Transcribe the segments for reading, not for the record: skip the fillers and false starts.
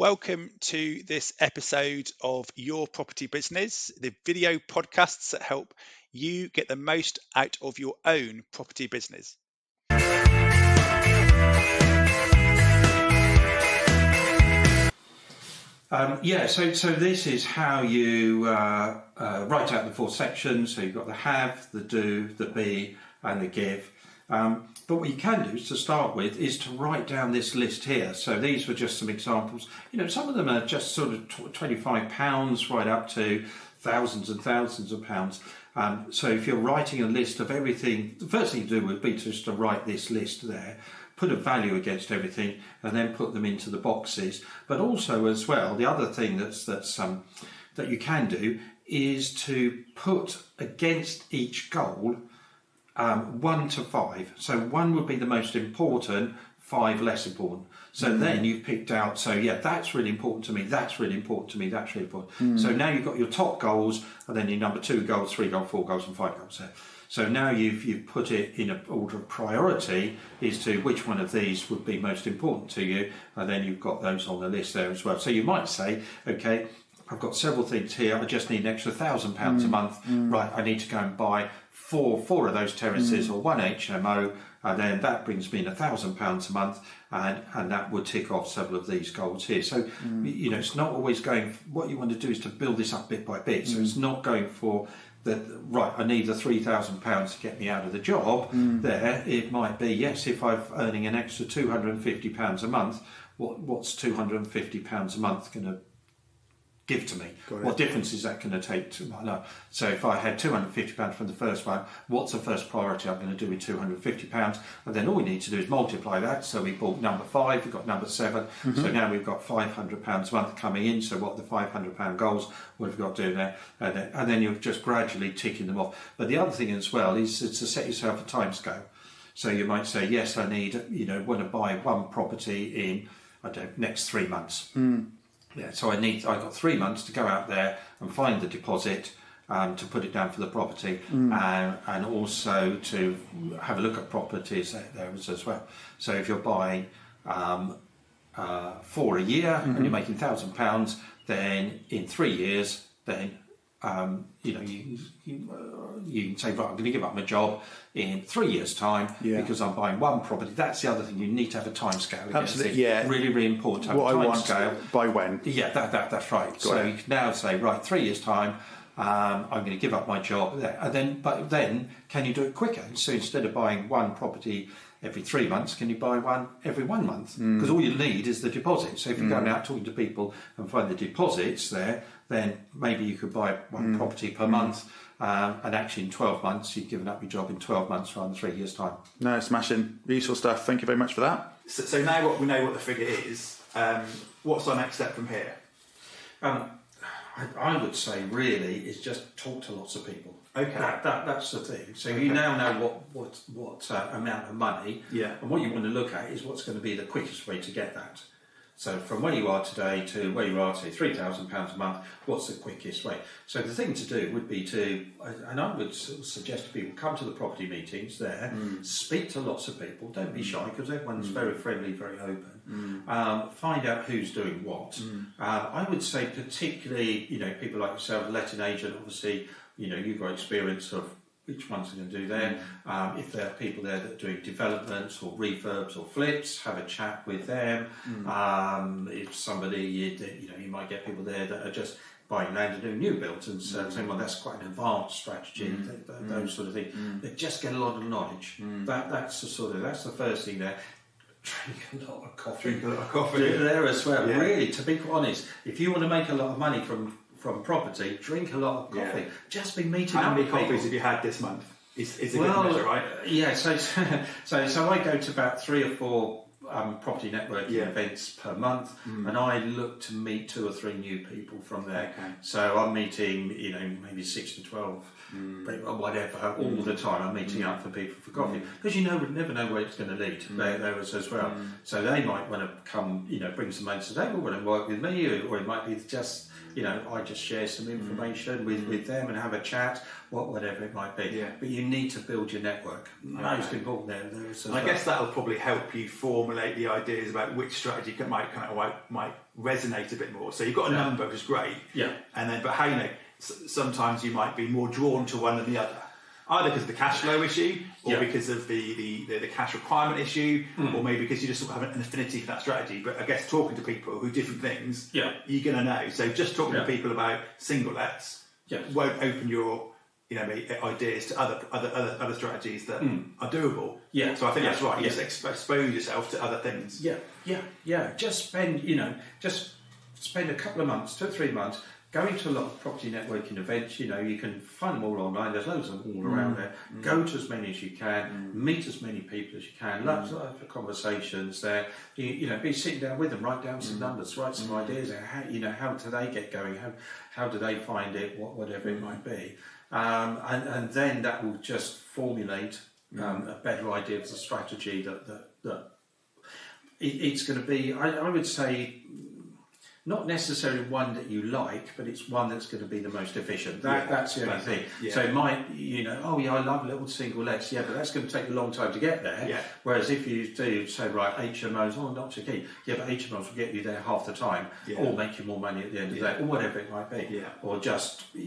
Welcome to this episode of Your Property Business, the video podcasts that help you get the most out of your own property business. So this is how you write out the four sections. So you've got the have, the do, the be, and the give. But what you can do to start with is to write down this list here. So these were just some examples. Some of them are just sort of £25 right up to thousands and thousands of pounds. So if you're writing a list of everything, the first thing to do would be just to write this list there, put a value against everything, and then put them into the boxes. But also as well, the other thing that you can do is to put against each goal 1 to 5. So 1 would be the most important, 5 less important. So then you've picked out, that's really important to me, that's really important to me, that's really important. So now you've got your top goals, and then your number 2 goals, 3 goals, 4 goals, and 5 goals there. So now you've put it in an order of priority as to which one of these would be most important to you, and then you've got those on the list there as well. So you might say, okay, I've got several things here, I just need an extra £1,000 a month. Right, I need to go and buy four of those terraces or 1 HMO, and then that brings me in £1,000 a month, and that would tick off several of these goals here. So it's not always going. What you want to do is to build this up bit by bit. So it's not going for right, I need the £3,000 to get me out of the job. There, it might be, yes, if I'm earning an extra £250 a month, what's £250 a month going to give to me? What difference is that going to take to my life? So if I had £250 from the first one, what's the first priority I'm going to do with £250? And then all we need to do is multiply that. So we bought number 5, we've got number 7. So now we've got £500 a month coming in. So what are the £500 goals? What have we got to do there? And then you're just gradually ticking them off. But the other thing as well is to set yourself a time scale. So you might say, yes, I need, want to buy one property in, next 3 months. Yeah, so I've got 3 months to go out there and find the deposit to put it down for the property, and also to have a look at properties there as well. So if you're buying 4 a year and you're making £1,000, then in 3 years, then you can say, right, I'm going to give up my job in 3 years' time because I'm buying one property. That's the other thing. You need to have a time scale. Absolutely, yeah. Really, really important to have what a time I want scale. By when? Yeah, that's right. You can now say, right, 3 years' time, I'm going to give up my job there. But then, can you do it quicker? So instead of buying one property every 3 months, can you buy one every 1 month? Because all you need is the deposit. So if you're going out talking to people and find the deposits there, then maybe you could buy one property per month, and actually in 12 months you've given up your job in 12 months rather than 3 years' time. No, smashing. Useful stuff. Thank you very much for that. So now we know what the figure is, what's our next step from here? I would say really is just talk to lots of people. Okay. That's the thing. So you now know what amount of money, and what you want to look at is what's going to be the quickest way to get that. So from where you are today to where you are to £3,000 a month, what's the quickest way? So the thing to do would be and I would suggest to people, come to the property meetings there, speak to lots of people, don't be shy because everyone's very friendly, very open. Find out who's doing what. I would say particularly, people like yourself, letting agent, obviously, you've got experience of which ones are going to do there. If there are people there that are doing developments or refurbs or flips, have a chat with them. If somebody, you might get people there that are just buying land and doing new builds and saying, well, that's quite an advanced strategy, those sort of things. But just get a lot of knowledge. That's the first thing there. Drink a lot of coffee. There as well. Yeah. Really, to be quite honest, if you want to make a lot of money from property, drink a lot of coffee. Just be meeting up. How many people. coffees have you had this month? Is a good measure, right? Yeah, so I go to about 3 or 4 property networking events per month, and I look to meet 2 or 3 new people from there. Okay. So I'm meeting, maybe 6 to 12, whatever, all the time. I'm meeting up for people for coffee because we never know where it's going to lead. There as well. So they might want to come, bring some money to the table, want to work with me, or it might be just I just share some information with them and have a chat, whatever it might be. Yeah. But you need to build your network. Most important there is. I guess that'll probably help you formulate the ideas about which strategy might resonate a bit more. So you've got a number, which is great. Yeah. And then, but how sometimes you might be more drawn to one than the other, either because of the cash flow issue, or because of the cash requirement issue, or maybe because you just sort of have an affinity for that strategy. But I guess talking to people who do different things, you're going to know. So just talking to people about single lets won't open your ideas to other strategies that are doable. Yeah. So I think that's right. You just expose yourself to other things. Yeah. Just spend a couple of months, 2 or 3 months, going to a lot of property networking events. You can find them all online. There's loads of them all around there. Go to as many as you can. Meet as many people as you can. Lots of conversations there. Be sitting down with them. Write down some numbers. Write some ideas. How do they get going? How do they find it? Whatever it might be. And then that will just formulate a better idea of the strategy that it's going to be. I would say, not necessarily one that you like, but it's one that's going to be the most efficient. That's the only thing. Yeah. So it might, I love little single lets, but that's going to take a long time to get there. Yeah. Whereas if you do say, right, HMOs, not so keen. Yeah, but HMOs will get you there half the time, or make you more money at the end of the day, or whatever it might be. Yeah. Or just, do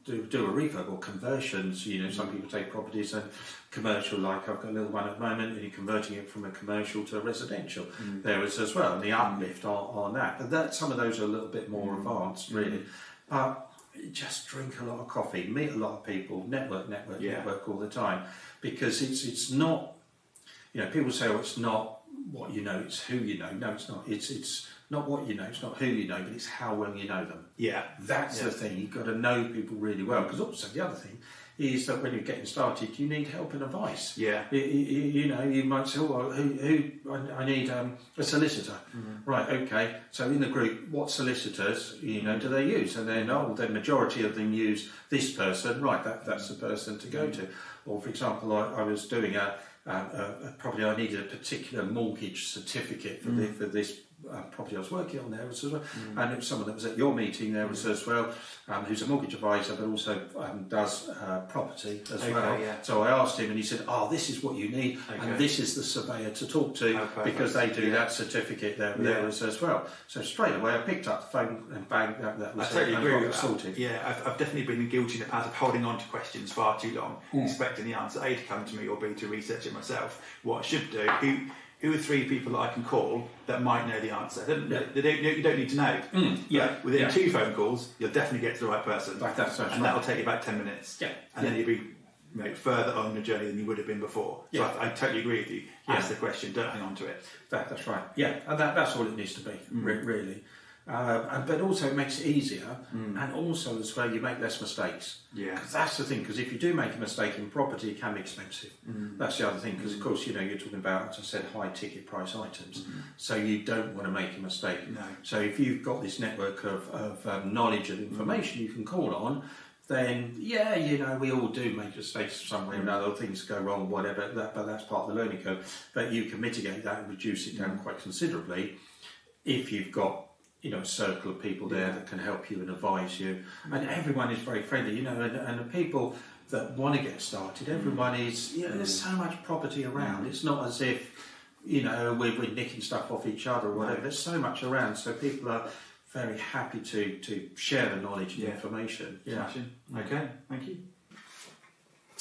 a refurb or conversions. Some people take properties and commercial, like I've got a little one at the moment, and you're converting it from a commercial to a residential. There is as well, and the uplift on that. But some of those are a little bit more advanced, really. But just drink a lot of coffee, meet a lot of people, network all the time, because it's not. People say, it's not what you know, it's who you know. No, it's not. It's not what you know, it's not who you know, but it's how well you know them. Yeah, that's the thing. You've got to know people really well, because also the other thing is that when you're getting started, you need help and advice. Yeah. You might say, I need a solicitor. Right, okay. So in the group, what solicitors, do they use? And then, the majority of them use this person. Right, that's the person to go to. Or, for example, I was doing a property, I needed a particular mortgage certificate for this property I was working on there as well, and it was someone that was at your meeting there as well, who's a mortgage advisor but also does property as well. Yeah. So I asked him, and he said, this is what you need, and this is the surveyor to talk to, because they do that certificate there as well. So straight away I picked up the phone and bang, that was I totally agree with that. Sorted. Yeah, I've definitely been guilty in the past of holding on to questions far too long, expecting the answer A to come to me, or B to research it myself. What I should do, who are 3 people that I can call that might know the answer? You don't need to know. Within 2 phone calls, you'll definitely get to the right person. That'll take you about 10 minutes. Yeah. And then you'll be further on the journey than you would have been before. So I totally agree with you. Ask the question, don't hang on to it. That's right. Yeah, and that's all it needs to be, really. But also it makes it easier, and also as well you make less mistakes. Yeah, because that's the thing. Because if you do make a mistake in property, it can be expensive. That's the other thing. Because of course, you're talking about, as I said, high ticket price items. So you don't want to make a mistake. No. So if you've got this network of knowledge and information you can call on, then we all do make mistakes somewhere or another. Things go wrong, whatever. But that's part of the learning curve. But you can mitigate that and reduce it down quite considerably if you've got a circle of people there that can help you and advise you, and everyone is very friendly, and the people that want to get started, everyone is, there's so much property around. It's not as if, we're nicking stuff off each other or whatever. There's so much around, so people are very happy to share the knowledge and information. Yeah. Okay, thank you.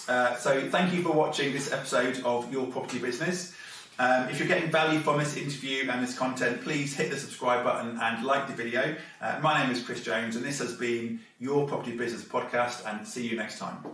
So thank you for watching this episode of Your Property Business. If you're getting value from this interview and this content, please hit the subscribe button and like the video. My name is Chris Jones, and this has been Your Property Business Podcast, and see you next time.